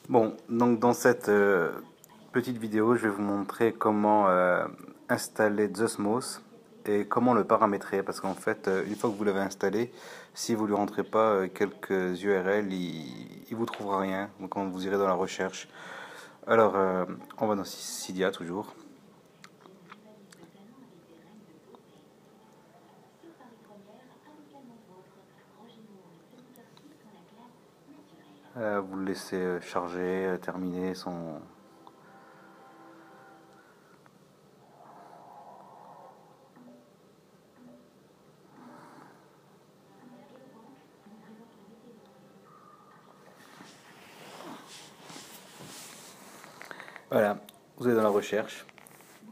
Bon, donc dans cette petite vidéo, je vais vous montrer comment installer Zosmos et comment le paramétrer. Parce qu'en fait, une fois que vous l'avez installé, si vous ne lui rentrez pas quelques URL, il vous trouvera rien. Donc quand vous irez dans la recherche. Alors, on va dans Cydia toujours. Vous le laissez charger, terminer son... Voilà, vous allez dans la recherche,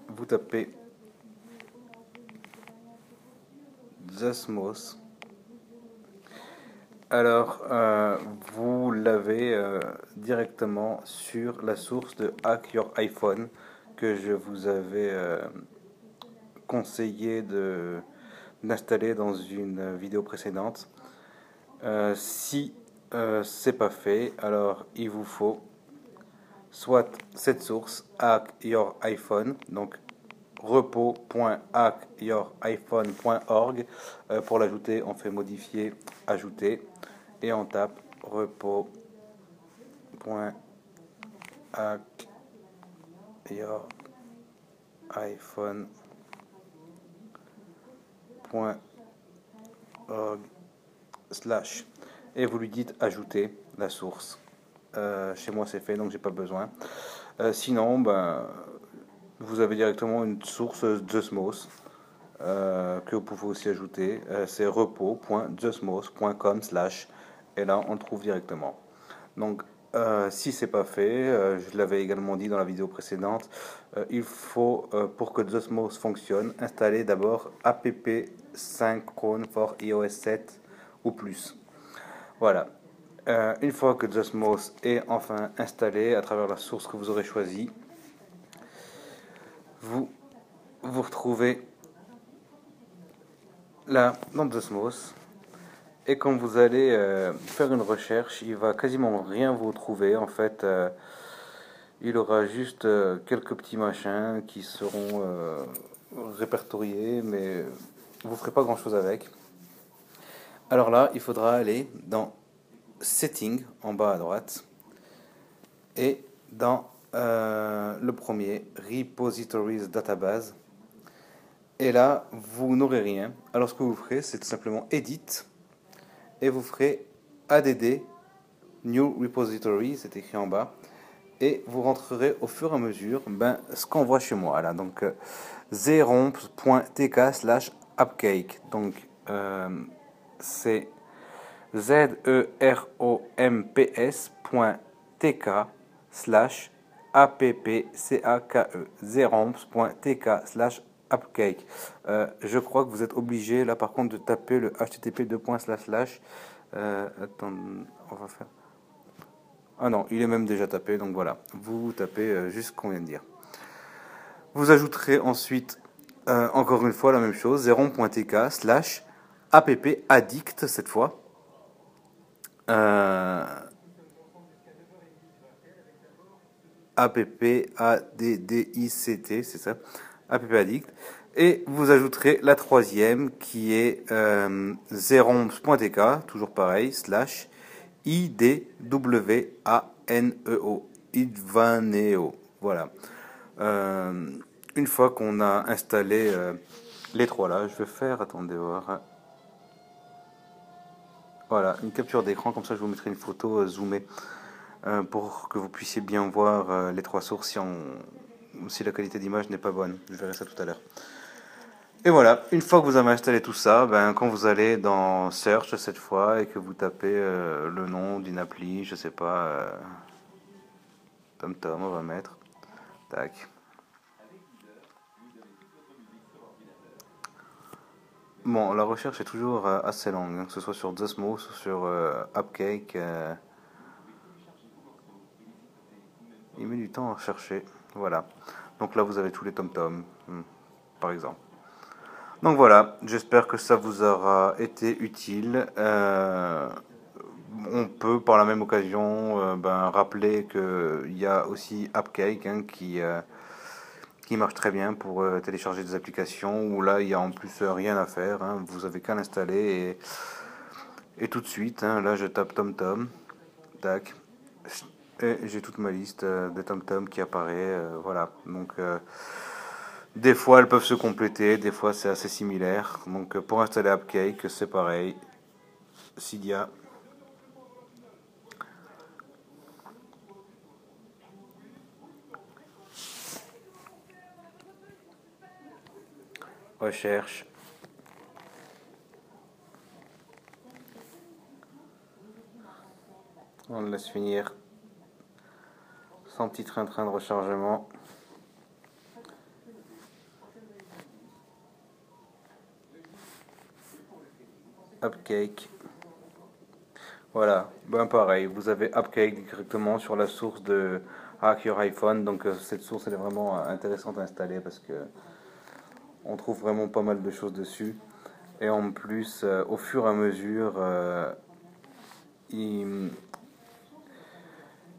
vous tapez Zosmos. Alors, vous l'avez directement sur la source de Hack Your iPhone que je vous avais conseillé d'installer dans une vidéo précédente. Si c'est pas fait, alors il vous faut soit cette source Hack Your iPhone, donc repo.hackyouriphone.org. Pour l'ajouter, on fait modifier, ajouter et on tape repo.hackyouriphone.org slash et vous lui dites ajouter la source. Chez moi c'est fait donc j'ai pas besoin. Sinon, ben, vous avez directement une source Zosmos que vous pouvez aussi ajouter. C'est repo.zosmos.com slash et là on le trouve directement. Donc si c'est pas fait, je l'avais également dit dans la vidéo précédente, il faut pour que Zosmos fonctionne, installer d'abord app synchrone for iOS 7 ou plus. Voilà. Une fois que Zosmos est enfin installé à travers la source que vous aurez choisie, vous vous retrouvez là dans Zosmos. Et quand vous allez faire une recherche, il va quasiment rien vous trouver. En fait, il aura juste quelques petits machins qui seront répertoriés, mais vous ne ferez pas grand chose avec. Alors là, il faudra aller dans Settings en bas à droite et dans le premier Repositories Database. Et là, vous n'aurez rien. Alors ce que vous ferez, c'est tout simplement Edit et vous ferez add New Repository, c'est écrit en bas, et vous rentrerez au fur et à mesure ce qu'on voit chez moi. Là, donc zromps.tk slash appcake. Donc c'est zeromps.tk slash appcake. zromps.tk slash appcake. Je crois que vous êtes obligé là par contre de taper le http attends, on va faire. Ah non, il est même déjà tapé, donc voilà. Vous tapez juste ce qu'on vient de dire. Vous ajouterez ensuite, encore une fois, la même chose, zeron.tk slash appaddict cette fois. Appaddict, c'est ça, appaddict. Et vous ajouterez la troisième qui est zerons.tk, toujours pareil, slash idwaneo, idvaneo. Voilà. Une fois qu'on a installé les trois là, je vais faire, attendez voir. Voilà, une capture d'écran, comme ça je vous mettrai une photo zoomée pour que vous puissiez bien voir les trois sources si la qualité d'image n'est pas bonne. Je verrai ça tout à l'heure. Et voilà, une fois que vous avez installé tout ça, quand vous allez dans Search cette fois et que vous tapez le nom d'une appli, je sais pas, TomTom, on va mettre. Tac. Bon, la recherche est toujours assez longue, hein, que ce soit sur Zosmos ou sur Appcake. Il met du temps à rechercher. Voilà. Donc là, vous avez tous les TomTom, par exemple. Donc voilà, j'espère que ça vous aura été utile. on peut par la même occasion rappeler qu'il y a aussi AppCake hein, qui marche très bien pour télécharger des applications où là il y a en plus rien à faire, hein, vous avez qu'à l'installer et tout de suite, hein, là je tape TomTom, tac, et j'ai toute ma liste de TomTom qui apparaît, voilà, donc des fois elles peuvent se compléter, des fois c'est assez similaire, donc pour installer AppCake c'est pareil, Cydia. Recherche. On le laisse finir. Sans petit train-train de rechargement. AppCake. Voilà, ben pareil, vous avez AppCake directement sur la source de Hack Your iPhone. Donc cette source elle est vraiment intéressante à installer parce que on trouve vraiment pas mal de choses dessus. Et en plus, au fur et à mesure, ils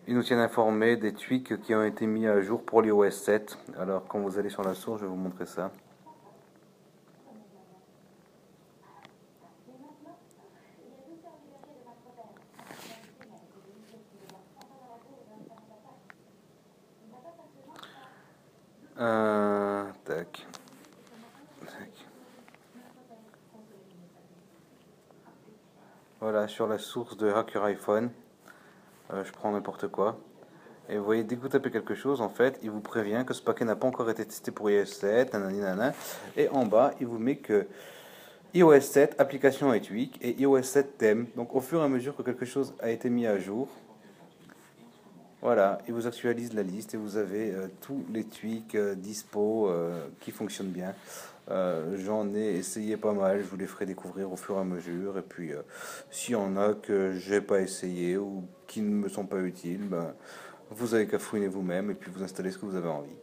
nous tiennent informés des tweaks qui ont été mis à jour pour l'iOS 7. Alors quand vous allez sur la source, je vais vous montrer ça. Tac. Tac. Voilà, sur la source de Hack Your iPhone, je prends n'importe quoi. Et vous voyez, dès que vous tapez quelque chose, en fait, il vous prévient que ce paquet n'a pas encore été testé pour iOS 7, nanani, nanana. Et en bas, il vous met que iOS 7, application et tweak, et iOS 7 thème. Donc au fur et à mesure que quelque chose a été mis à jour, voilà, il vous actualise la liste et vous avez tous les tweaks dispo qui fonctionnent bien. J'en ai essayé pas mal, je vous les ferai découvrir au fur et à mesure. Et puis, s'il y en a que j'ai pas essayé ou qui ne me sont pas utiles, ben, vous avez qu'à fouiner vous-même et puis vous installez ce que vous avez envie.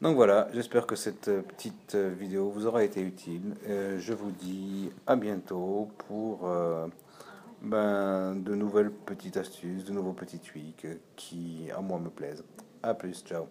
Donc voilà, j'espère que cette petite vidéo vous aura été utile. Je vous dis à bientôt pour de nouvelles petites astuces, de nouveaux petits tweaks qui, à moi, me plaisent. A plus, ciao.